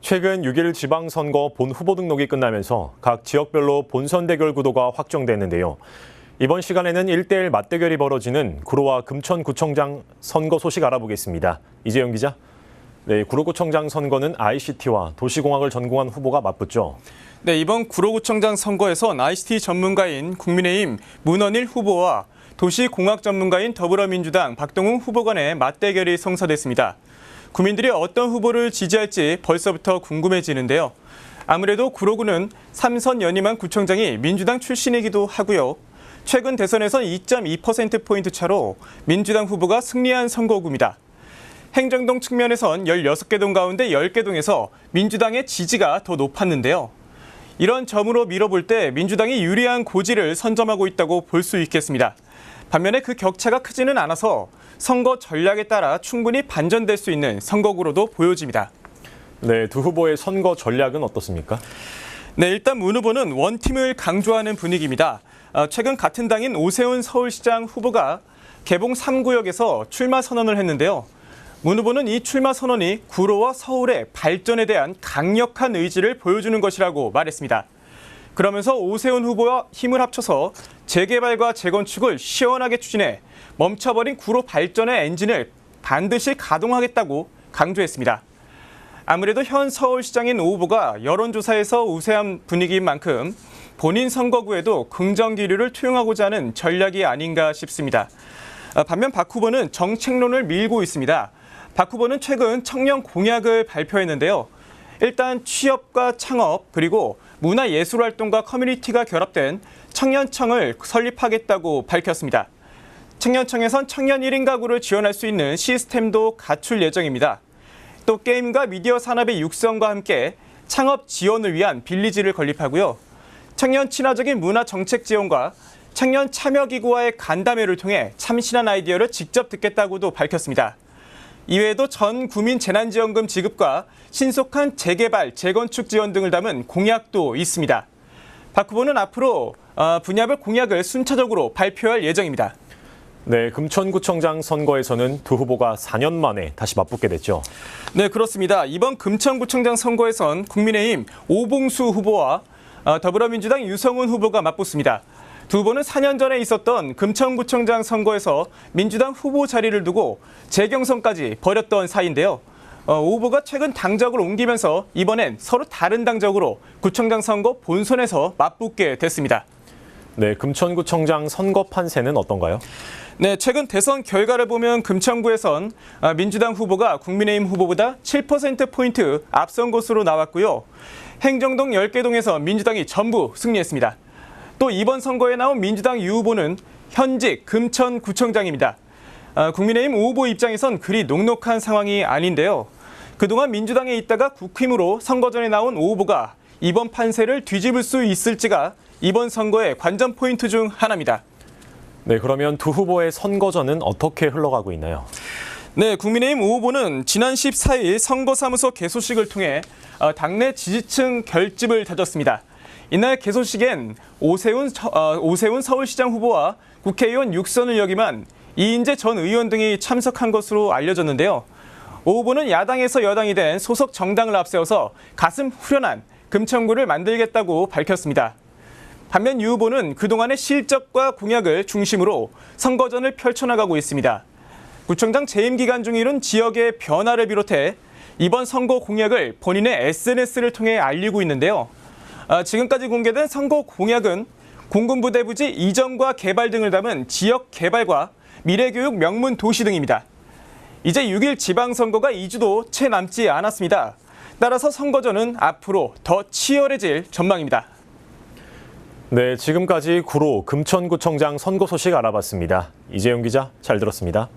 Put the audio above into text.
최근 6일 지방선거 본 후보 등록이 끝나면서 각 지역별로 본선 대결 구도가 확정됐는데요. 이번 시간에는 1대1 맞대결이 벌어지는 구로와 금천구청장 선거 소식 알아보겠습니다. 이재영 기자. 네, 구로구청장 선거는 ICT와 도시공학을 전공한 후보가 맞붙죠. 네, 이번 구로구청장 선거에선 ICT 전문가인 국민의힘 문헌일 후보와 도시공학 전문가인 더불어민주당 박동웅 후보 간의 맞대결이 성사됐습니다. 국민들이 어떤 후보를 지지할지 벌써부터 궁금해지는데요. 아무래도 구로구는 3선 연임한 구청장이 민주당 출신이기도 하고요. 최근 대선에선 2.2%포인트 차로 민주당 후보가 승리한 선거구입니다. 행정동 측면에선 16개 동 가운데 10개 동에서 민주당의 지지가 더 높았는데요. 이런 점으로 밀어볼 때 민주당이 유리한 고지를 선점하고 있다고 볼 수 있겠습니다. 반면에 그 격차가 크지는 않아서 선거 전략에 따라 충분히 반전될 수 있는 선거구로도 보여집니다. 네, 두 후보의 선거 전략은 어떻습니까? 네, 일단 문 후보는 원팀을 강조하는 분위기입니다. 최근 같은 당인 오세훈 서울시장 후보가 개봉 3구역에서 출마 선언을 했는데요. 문 후보는 이 출마 선언이 구로와 서울의 발전에 대한 강력한 의지를 보여주는 것이라고 말했습니다. 그러면서 오세훈 후보와 힘을 합쳐서 재개발과 재건축을 시원하게 추진해 멈춰버린 구로 발전의 엔진을 반드시 가동하겠다고 강조했습니다. 아무래도 현 서울시장인 오 후보가 여론조사에서 우세한 분위기인 만큼 본인 선거구에도 긍정 기류를 투영하고자 하는 전략이 아닌가 싶습니다. 반면 박 후보는 정책론을 밀고 있습니다. 박 후보는 최근 청년 공약을 발표했는데요. 일단 취업과 창업 그리고 문화예술활동과 커뮤니티가 결합된 청년청을 설립하겠다고 밝혔습니다. 청년청에선 청년 1인 가구를 지원할 수 있는 시스템도 갖출 예정입니다. 또 게임과 미디어 산업의 육성과 함께 창업 지원을 위한 빌리지를 건립하고요. 청년 친화적인 문화 정책 지원과 청년 참여기구와의 간담회를 통해 참신한 아이디어를 직접 듣겠다고도 밝혔습니다. 이외에도 전 구민 재난지원금 지급과 신속한 재개발, 재건축 지원 등을 담은 공약도 있습니다. 박 후보는 앞으로 분야별 공약을 순차적으로 발표할 예정입니다. 네, 금천구청장 선거에서는 두 후보가 4년 만에 다시 맞붙게 됐죠. 네, 그렇습니다. 이번 금천구청장 선거에선 국민의힘 오봉수 후보와 더불어민주당 유성훈 후보가 맞붙습니다. 두 후보는 4년 전에 있었던 금천구청장 선거에서 민주당 후보 자리를 두고 재경선까지 벌였던 사이인데요. 오 후보가 최근 당적을 옮기면서 이번엔 서로 다른 당적으로 구청장 선거 본선에서 맞붙게 됐습니다. 네, 금천구청장 선거 판세는 어떤가요? 네, 최근 대선 결과를 보면 금천구에선 민주당 후보가 국민의힘 후보보다 7%포인트 앞선 것으로 나왔고요. 행정동 10개 동에서 민주당이 전부 승리했습니다. 또 이번 선거에 나온 민주당 유 후보는 현직 금천구청장입니다. 국민의힘 오 후보 입장에선 그리 녹록한 상황이 아닌데요. 그동안 민주당에 있다가 국힘으로 선거 전에 나온 오 후보가 이번 판세를 뒤집을 수 있을지가 이번 선거의 관전 포인트 중 하나입니다. 네, 그러면 두 후보의 선거전은 어떻게 흘러가고 있나요? 네, 국민의힘 오 후보는 지난 14일 선거사무소 개소식을 통해 당내 지지층 결집을 다졌습니다. 이날 개소식엔 오세훈 서울시장 후보와 국회의원 6선을 역임한 이인재 전 의원 등이 참석한 것으로 알려졌는데요. 오 후보는 야당에서 여당이 된 소속 정당을 앞세워서 가슴 후련한 금천구를 만들겠다고 밝혔습니다. 반면 유 후보는 그동안의 실적과 공약을 중심으로 선거전을 펼쳐나가고 있습니다. 구청장 재임 기간 중 이룬 지역의 변화를 비롯해 이번 선거 공약을 본인의 SNS를 통해 알리고 있는데요. 지금까지 공개된 선거 공약은 공군부대 부지 이전과 개발 등을 담은 지역 개발과 미래교육 명문 도시 등입니다. 이제 6일 지방선거가 2주도 채 남지 않았습니다. 따라서 선거전은 앞으로 더 치열해질 전망입니다. 네, 지금까지 구로 금천구청장 선거 소식 알아봤습니다. 이재용 기자, 잘 들었습니다.